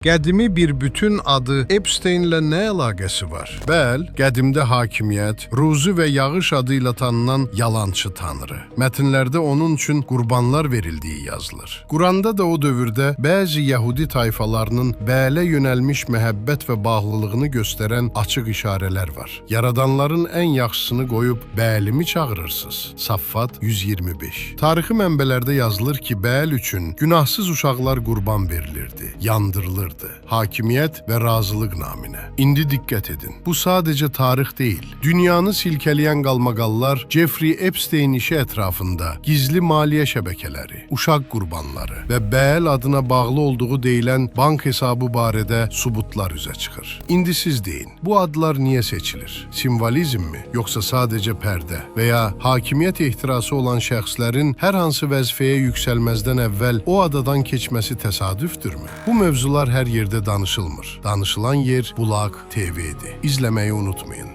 Qədimi bir bütün adı Epsteinlə nə əlaqəsi var? Bəl, qədimdə hakimiyyət, Ruzi və Yağış adı ilə tanınan yalançı tanrı. Mətnlərdə onun üçün qurbanlar verildiyi yazılır. Quranda da o dövrdə bəzi Yəhudi tayfalarının Bələ yönəlmiş məhəbbət və bağlılığını göstərən açıq işarələr var. Yaradanların ən yaxşısını qoyub Bəlimi çağırırsınız. Saffat 125. Tarixi mənbələrdə yazılır ki, Bəl üçün günahsız uşaqlar qurban verilirdi, yandırılırdı. Hakimiyyət və razılıq naminə. İndi diqqət edin. Bu sadəcə tarix deyil. Dünyanı silkələyən qalmaqallar Jeffrey Epstein işi ətrafında gizli maliyyə şəbəkələri, uşaq qurbanları və Bəl adına bağlı olduğu deyilən bank hesabı barədə subutlar üzə çıxır. İndi siz deyin, bu adlar niyə seçilir? Simvolizmmi, yoxsa sadəcə pərdə və ya hakimiyyət ehtirası olan şəxslərin hər hansı vəzifəyə yüksəlməzdən əvvəl o adadan keçməsi təsadüfdürmü? Bu mövzular hər yerdə danışılmır. Danışılan yer Bulaq TV-dir. İzləməyi unutmayın.